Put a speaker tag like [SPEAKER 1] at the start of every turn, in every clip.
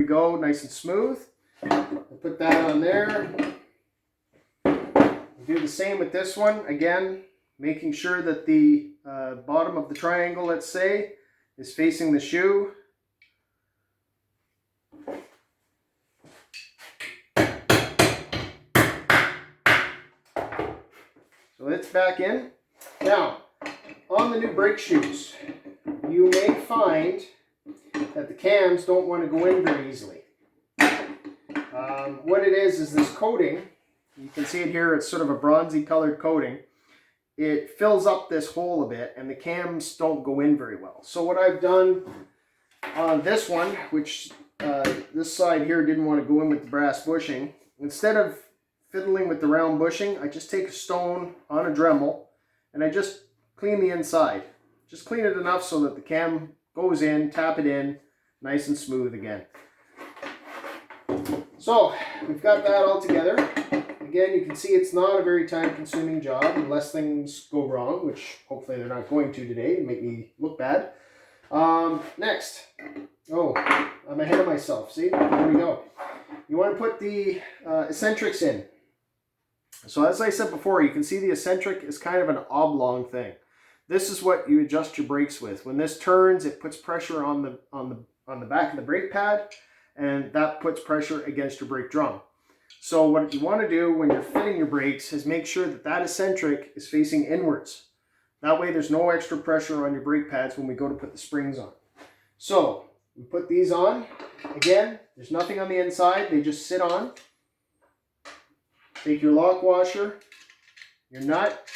[SPEAKER 1] we go, nice and smooth. We'll put that on there. We'll do the same with this one. Again, making sure that the bottom of the triangle, let's say, is facing the shoe. So it's back in. Now, on the new brake shoes, you may find that the cams don't want to go in very easily. What it is this coating, you can see it here, it's sort of a bronzy colored coating. It fills up this hole a bit and the cams don't go in very well. So what I've done on this one, which this side here didn't want to go in with the brass bushing, instead of fiddling with the round bushing, I just take a stone on a Dremel and I just clean the inside. Just clean it enough so that the cam goes in, tap it in, nice and smooth again. So we've got that all together. Again, you can see it's not a very time-consuming job unless things go wrong, which hopefully they're not going to today and make me look bad. Next. Oh, I'm ahead of myself. See? There we go. You want to put the eccentrics in. So as I said before, you can see the eccentric is kind of an oblong thing. This is what you adjust your brakes with. When this turns, it puts pressure on the back of the brake pad, and that puts pressure against your brake drum. So what you want to do when you're fitting your brakes is make sure that that eccentric is facing inwards. That way there's no extra pressure on your brake pads when we go to put the springs on. So we put these on. Again, there's nothing on the inside. They just sit on. Take your lock washer, your nut.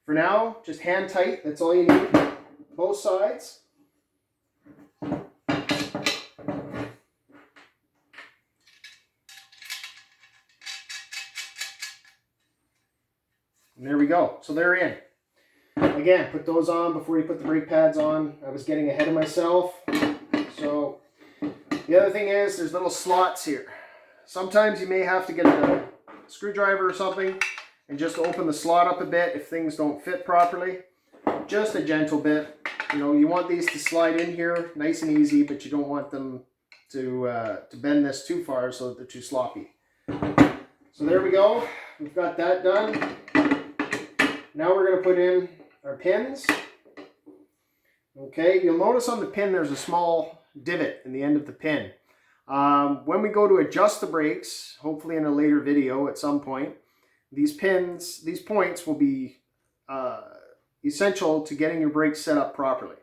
[SPEAKER 1] For now, just hand tight. That's all you need. Both sides. And there we go. So they're in. Again, put those on before you put the brake pads on. I was getting ahead of myself. So the other thing is there's little slots here. Sometimes you may have to get a screwdriver or something and just open the slot up a bit if things don't fit properly. Just a gentle bit. You know, you want these to slide in here nice and easy, but you don't want them to bend this too far so that they're too sloppy. So there we go. We've got that done. Now we're going to put in our pins. Okay, you'll notice on the pin there's a small divot in the end of the pin. When we go to adjust the brakes, hopefully in a later video at some point, these points will be essential to getting your brakes set up properly.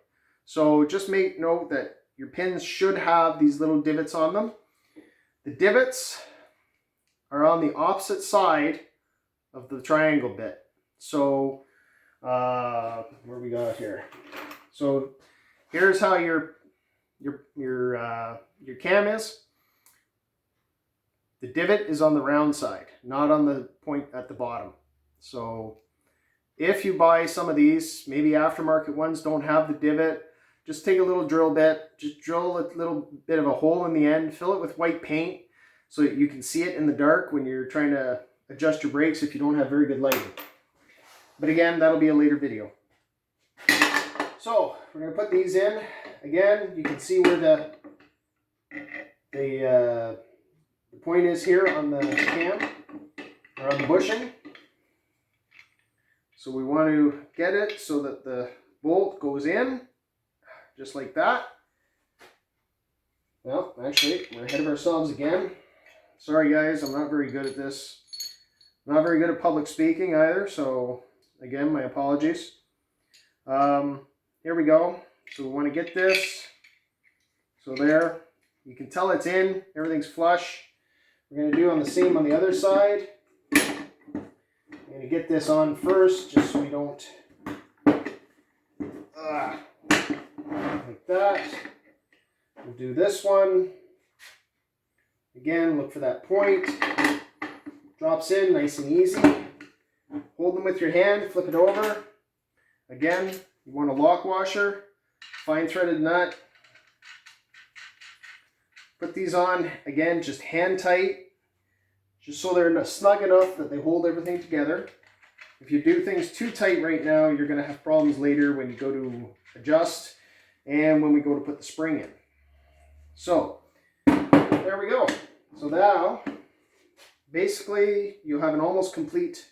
[SPEAKER 1] So just make note that your pins should have these little divots on them. The divots are on the opposite side of the triangle bit. So where we got here? So here's how your cam is. The divot is on the round side, not on the point at the bottom. So if you buy some of these, maybe aftermarket ones don't have the divot, just take a little drill bit, just drill a little bit of a hole in the end, fill it with white paint so that you can see it in the dark when you're trying to adjust your brakes if you don't have very good lighting. But again, that'll be a later video. So we're going to put these in. Again, you can see where the point is here on the cam, or on the bushing. So we want to get it so that the bolt goes in, just like that. Well, actually, we're ahead of ourselves again. Sorry guys, I'm not very good at this. I'm not very good at public speaking either, so again, my apologies. Here we go. So we want to get this. So there, you can tell it's in, everything's flush. We're going to do on the same on the other side. I'm going to get this on first, just so we don't, like that. We'll do this one. Again, look for that point. Drops in nice and easy. Hold them with your hand, flip it over. Again, you want a lock washer, fine threaded nut. Put these on, again, just hand tight, just so they're snug enough that they hold everything together. If you do things too tight right now, you're going to have problems later when you go to adjust and when we go to put the spring in. So, there we go. So now, basically, you have an almost complete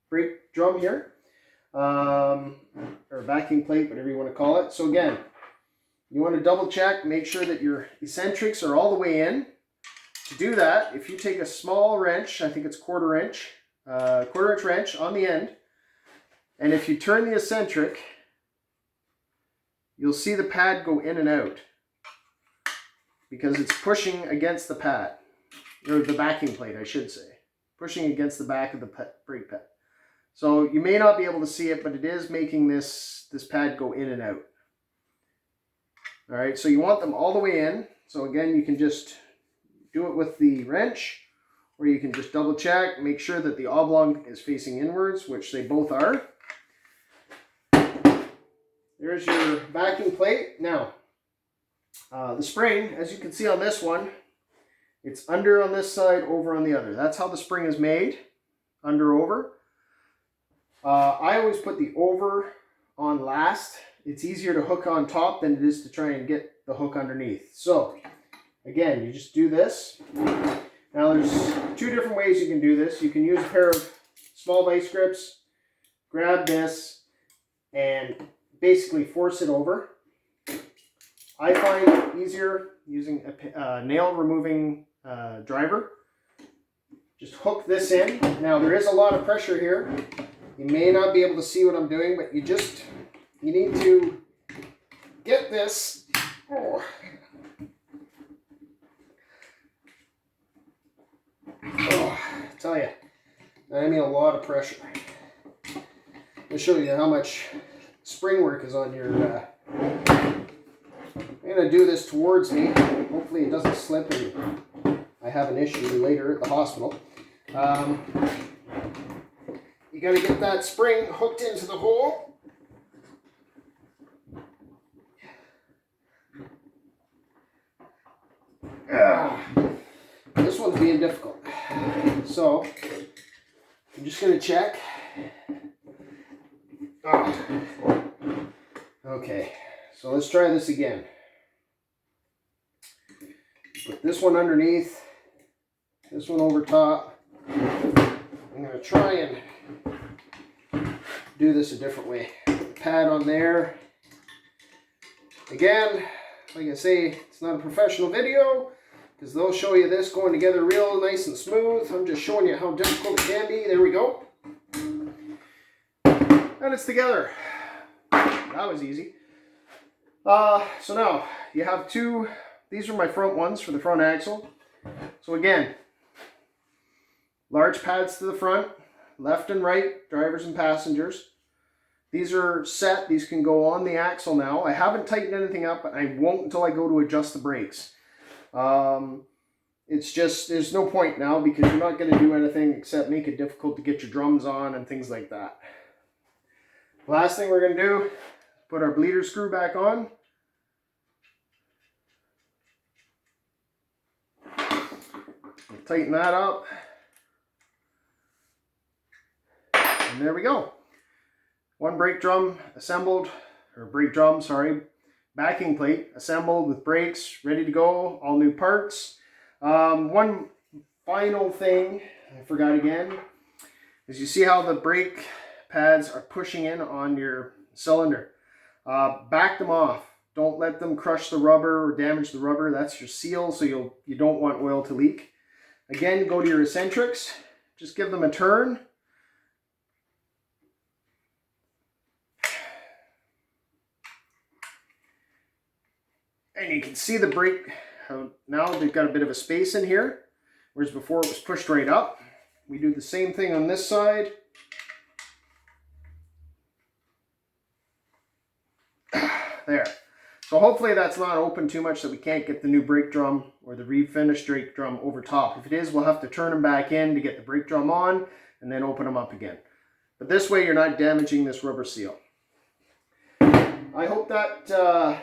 [SPEAKER 1] brake drum here, or backing plate, whatever you want to call it. So again, you want to double check, make sure that your eccentrics are all the way in. To do that, if you take a small wrench, I think it's quarter inch wrench on the end, and if you turn the eccentric, you'll see the pad go in and out because it's pushing against the pad, or the backing plate, I should say, pushing against the back of the brake pad. So you may not be able to see it, but it is making this pad go in and out. All right, so you want them all the way in. So again, you can just do it with the wrench, or you can just double check, make sure that the oblong is facing inwards, which they both are. There's your backing plate. Now, the spring, as you can see on this one, it's under on this side, over on the other. That's how the spring is made, under, over. I always put the over on last. It's easier to hook on top than it is to try and get the hook underneath. So, again, you just do this. Now there's two different ways you can do this. You can use a pair of small vice grips, grab this, and basically force it over. I find it easier using a nail removing driver. Just hook this in. Now there is a lot of pressure here. You may not be able to see what I'm doing, but you need to get this. Oh. Oh, I tell you, I mean a lot of pressure. I'll show you how much spring work is on your. I'm gonna do this towards me. Hopefully it doesn't slip and I have an issue later at the hospital. You gotta get that spring hooked into the hole. This one's being difficult. So, I'm just going to check. Okay, so let's try this again. Put this one underneath, this one over top. I'm going to try and do this a different way. Pad on there. Again, like I say, it's not a professional video, because they'll show you this going together real nice and smooth. I'm just showing you how difficult it can be. There we go. And it's together. That was easy. So now, you have two, these are my front ones for the front axle. So again, large pads to the front, left and right, drivers and passengers. These are set, these can go on the axle now. I haven't tightened anything up, but I won't until I go to adjust the brakes. It's just, there's no point now because you're not going to do anything except make it difficult to get your drums on and things like that. Last thing we're going to do, put our bleeder screw back on. We'll tighten that up. And there we go. One brake drum assembled, or brake drum, sorry, backing plate assembled with brakes, ready to go, all new parts. One final thing, I forgot again, is you see how the brake pads are pushing in on your cylinder. Back them off. Don't let them crush the rubber or damage the rubber. That's your seal, so you don't want oil to leak. Again, go to your eccentrics. Just give them a turn. And you can see the brake, now they've got a bit of a space in here, whereas before it was pushed right up. We do the same thing on this side. There. So hopefully that's not open too much that we can't get the new brake drum or the refinished brake drum over top. If it is, we'll have to turn them back in to get the brake drum on and then open them up again. But this way you're not damaging this rubber seal. I hope that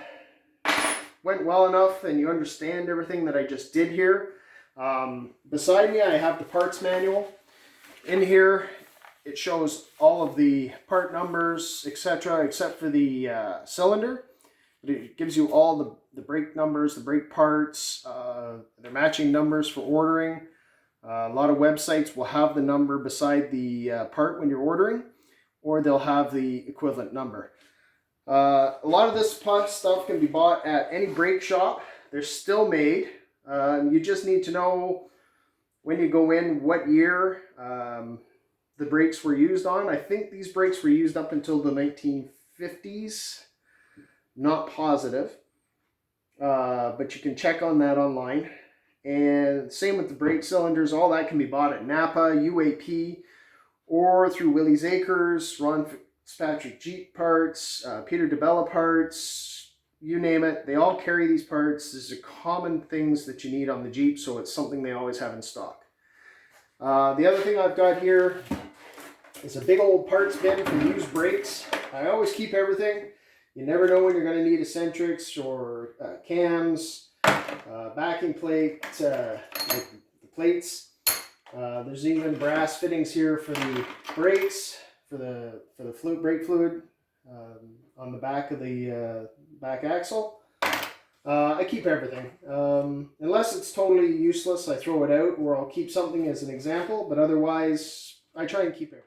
[SPEAKER 1] went well enough and you understand everything that I just did here. Beside me I have the parts manual. In here it shows all of the part numbers, etc., except for the cylinder. But it gives you all the brake numbers, the brake parts, their matching numbers for ordering. A lot of websites will have the number beside the part when you're ordering, or they'll have the equivalent number. A lot of this stuff can be bought at any brake shop. They're still made. You just need to know when you go in what year the brakes were used on. I think these brakes were used up until the 1950s. Not positive. But you can check on that online. And same with the brake cylinders. All that can be bought at Napa, UAP, or through Willys Acres, Ron Fitzpatrick Jeep parts, Peter DeBella parts, you name it. They all carry these parts. These are common things that you need on the Jeep, so it's something they always have in stock. The other thing I've got here is a big old parts bin for used brakes. I always keep everything. You never know when you're going to need eccentrics or cams, backing plate, like the plates. There's even brass fittings here for the brakes, for the brake fluid on the back of the back axle. I keep everything. Unless it's totally useless, I throw it out, or I'll keep something as an example, but otherwise I try and keep everything.